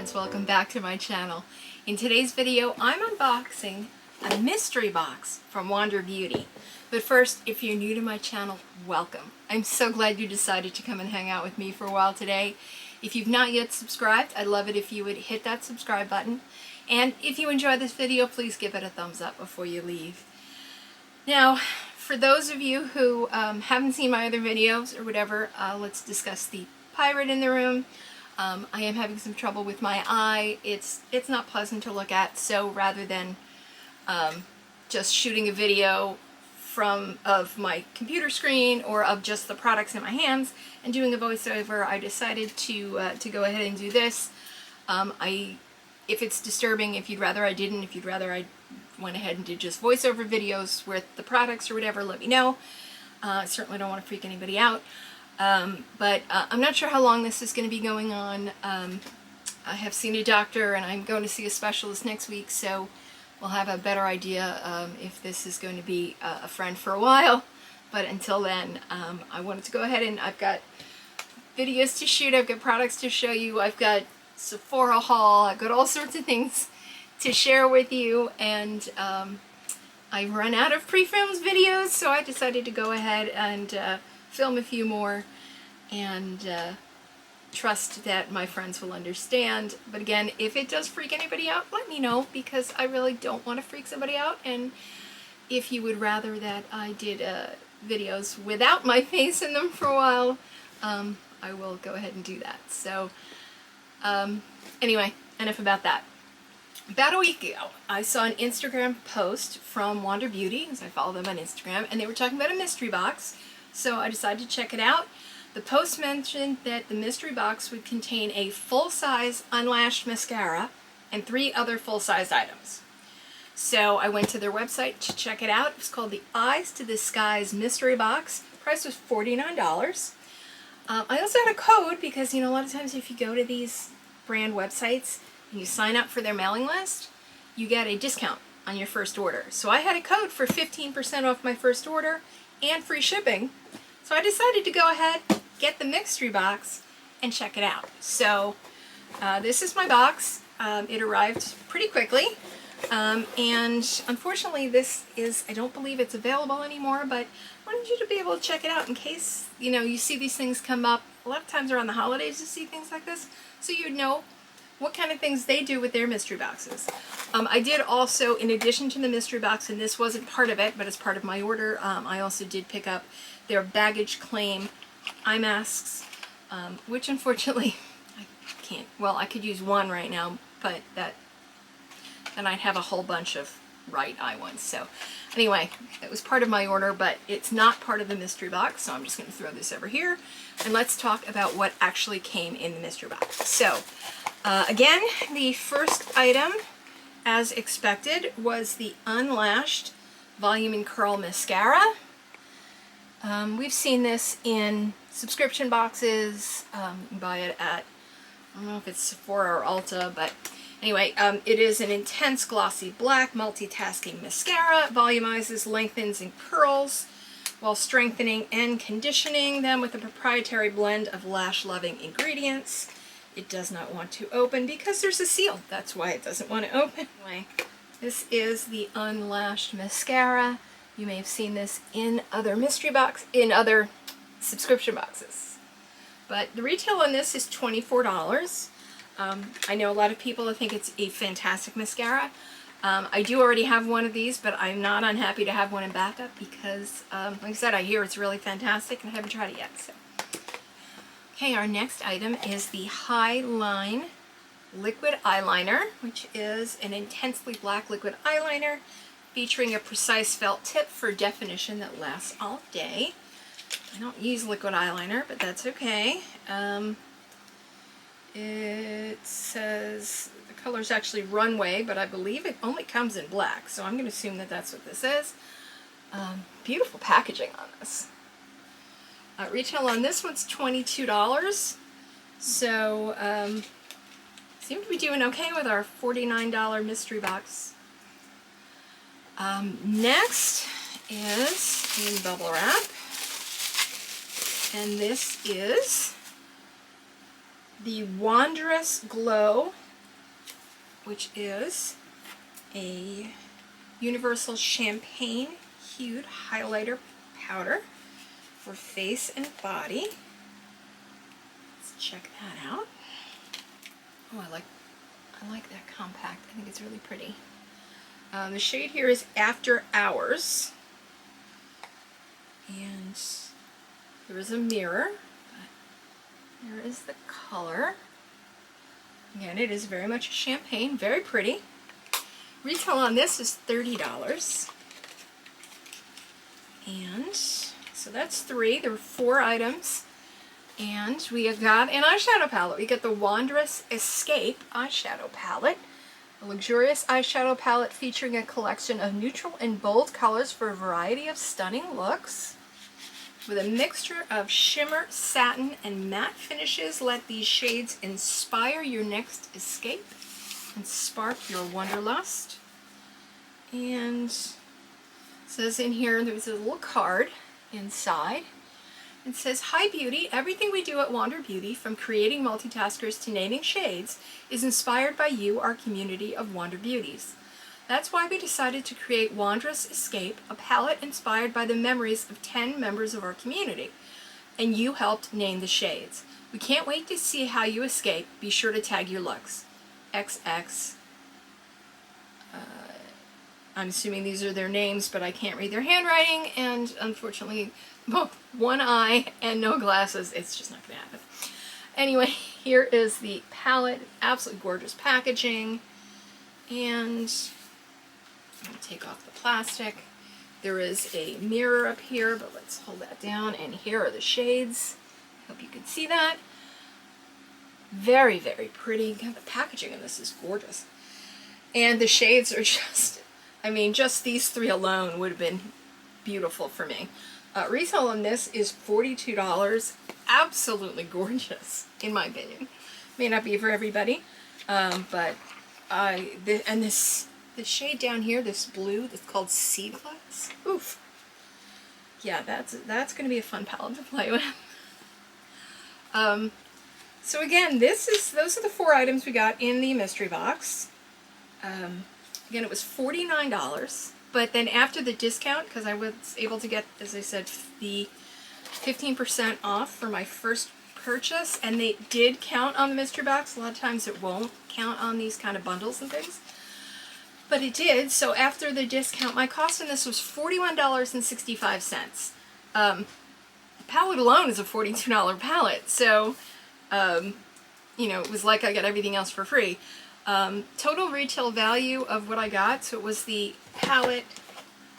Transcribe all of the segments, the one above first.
friends, welcome back to my channel. In today's video I'm unboxing a mystery box from Wander Beauty. But first, if you're new to my channel, welcome. I'm so glad you decided to come and hang out with me for a while today. If you've not yet subscribed, I'd love it if you would hit that subscribe button. And if you enjoyed this video, please give it a thumbs up before you leave. Now, for those of you who haven't seen my other videos or whatever, let's discuss the pirate in the room. I am having some trouble with my eye. It's not pleasant to look at, so rather than just shooting a video of my computer screen or of just the products in my hands and doing a voiceover, I decided to go ahead and do this. If it's disturbing, if you'd rather I didn't, if you'd rather I went ahead and did just voiceover videos with the products or whatever, let me know. I certainly don't want to freak anybody out. But I'm not sure how long this is going to be going on. I have seen a doctor and I'm going to see a specialist next week, so we'll have a better idea if this is going to be a friend for a while. But until then, I wanted to go ahead and I've got videos to shoot, I've got products to show you, I've got Sephora haul, I've got all sorts of things to share with you, and I run out of pre-filmed videos, so I decided to go ahead and film a few more and trust that my friends will understand. But again, if it does freak anybody out, let me know, because I really don't want to freak somebody out. And if you would rather that I did videos without my face in them for a while, I will go ahead and do that. So anyway, enough about that. About a week ago, I saw an Instagram post from Wander Beauty, as I follow them on Instagram, and they were talking about a mystery box. So I decided to check it out. The post mentioned that the mystery box would contain a full-size Unlashed Mascara and 3 other full-size items. So I went to their website to check it out. It was called the Eyes to the Skies Mystery Box. The price was $49. I also had a code because, you know, a lot of times if you go to these brand websites and you sign up for their mailing list, you get a discount on your first order. So I had a code for 15% off my first order and free shipping. So I decided to go ahead, get the mystery box, and check it out. So this is my box. It arrived pretty quickly. And unfortunately I don't believe it's available anymore, but I wanted you to be able to check it out in case, you know, you see these things come up. A lot of times around the holidays you see things like this, so you'd know what kind of things they do with their mystery boxes. I did also, in addition to the mystery box, and this wasn't part of it, but as part of my order, I also did pick up their baggage claim eye masks, which unfortunately I can't, well, I could use one right now, but then I'd have a whole bunch of right eye ones. So anyway, it was part of my order, but it's not part of the mystery box, so I'm just going to throw this over here, and let's talk about what actually came in the mystery box. So again, the first item, as expected, was the Unlashed Volume and Curl Mascara. We've seen this in subscription boxes. You can buy it at, I don't know if it's Sephora or Ulta, but anyway, it is an intense glossy black multitasking mascara. Volumizes, lengthens, and curls while strengthening and conditioning them with a proprietary blend of lash-loving ingredients. It does not want to open because there's a seal. That's why it doesn't want to open. Anyway, this is the Unlashed Mascara. You may have seen this in other other subscription boxes. But the retail on this is $24. I know a lot of people think it's a fantastic mascara. I do already have one of these, but I'm not unhappy to have one in backup because, like I said, I hear it's really fantastic and I haven't tried it yet. So. Okay, our next item is the High Line Liquid Eyeliner, which is an intensely black liquid eyeliner featuring a precise felt tip for definition that lasts all day. I don't use liquid eyeliner, but that's okay. It says the color's actually Runway, but I believe it only comes in black, so I'm going to assume that that's what this is. Beautiful packaging on this. Retail on this one's $22, so seem to be doing okay with our $49 mystery box. Next is in bubble wrap, and this is the Wondrous Glow which is a Universal Champagne Hued Highlighter Powder for face and body. Let's check that out. Oh, I like that compact. I think it's really pretty. The shade here is After Hours. And there is a mirror. But here is the color. Again, it is very much champagne, very pretty. Retail on this is $30. And so that's 3. There were 4 items. And we have got an eyeshadow palette. We get the Wondrous Escape eyeshadow palette. A luxurious eyeshadow palette featuring a collection of neutral and bold colors for a variety of stunning looks. With a mixture of shimmer, satin, and matte finishes, let these shades inspire your next escape and spark your wanderlust. And it says in here, there's a little card inside. It says, "Hi Beauty, everything we do at Wander Beauty, from creating multitaskers to naming shades, is inspired by you, our community of Wander Beauties. That's why we decided to create Wondrous Escape, a palette inspired by the memories of 10 members of our community. And you helped name the shades. We can't wait to see how you escape. Be sure to tag your looks. XX." I'm assuming these are their names, but I can't read their handwriting, and unfortunately, both one eye and no glasses, it's just not going to happen. Anyway, here is the palette. Absolutely gorgeous packaging. And I'm going to take off the plastic. There is a mirror up here, but let's hold that down. And here are the shades. Hope you can see that. Very, very pretty. God, the packaging in this is gorgeous. And the shades are just, I mean, just these 3 alone would have been beautiful for me. Retail on this is $42. Absolutely gorgeous, in my opinion. May not be for everybody, but this shade down here, this blue, that's called Sea Glass. Oof. Yeah, that's going to be a fun palette to play with. So again, those are the 4 items we got in the mystery box. Again, it was $49, but then after the discount, because I was able to get, as I said, the 15% off for my first purchase, and they did count on the mystery box. A lot of times it won't count on these kind of bundles and things, but it did. So after the discount, my cost on this was $41.65. The palette alone is a $42 palette, so you know, it was like I got everything else for free. Total retail value of what I got, so it was the palette,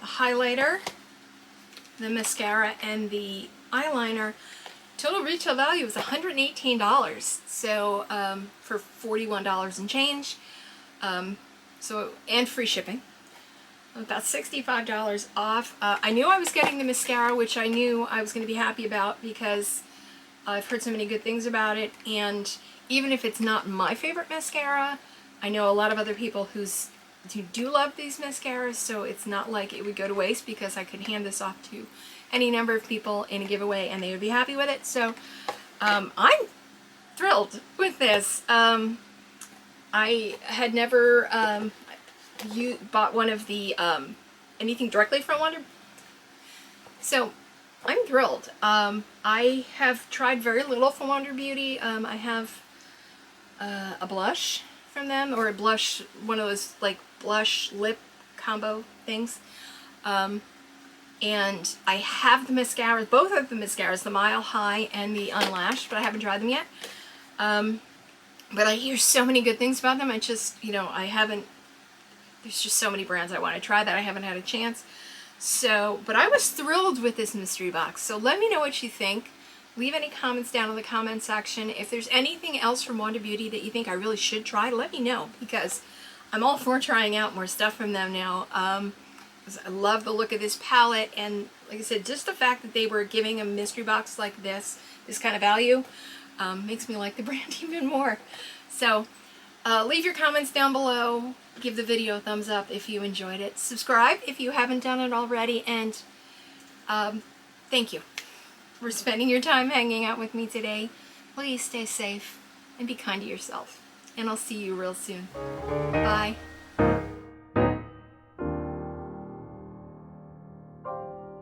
the highlighter, the mascara, and the eyeliner. Total retail value was $118, so for $41 and change, so, and free shipping. About $65 off. I knew I was getting the mascara, which I knew I was going to be happy about because I've heard so many good things about it, and even if it's not my favorite mascara, I know a lot of other people who do love these mascaras, so it's not like it would go to waste because I could hand this off to any number of people in a giveaway and they would be happy with it. So I'm thrilled with this. I had never bought one of the anything directly from Wonder, so I'm thrilled. I have tried very little from Wander Beauty. I have a blush from them, or a blush, one of those like blush lip combo things. And I have the mascaras, both of the mascaras, the Mile High and the Unlashed, but I haven't tried them yet. But I hear so many good things about them. I just, you know, I haven't, there's just so many brands I want to try that I haven't had a chance. So, but I was thrilled with this mystery box. So let me know what you think. Leave any comments down in the comment section. If there's anything else from Wander Beauty that you think I really should try, let me know, because I'm all for trying out more stuff from them now. I love the look of this palette, and like I said, just the fact that they were giving a mystery box like this kind of value, makes me like the brand even more. So leave your comments down below. Give the video a thumbs up if you enjoyed it. Subscribe if you haven't done it already, and thank you for spending your time hanging out with me today. Please stay safe and be kind to yourself. and I'll see you real soon. Bye.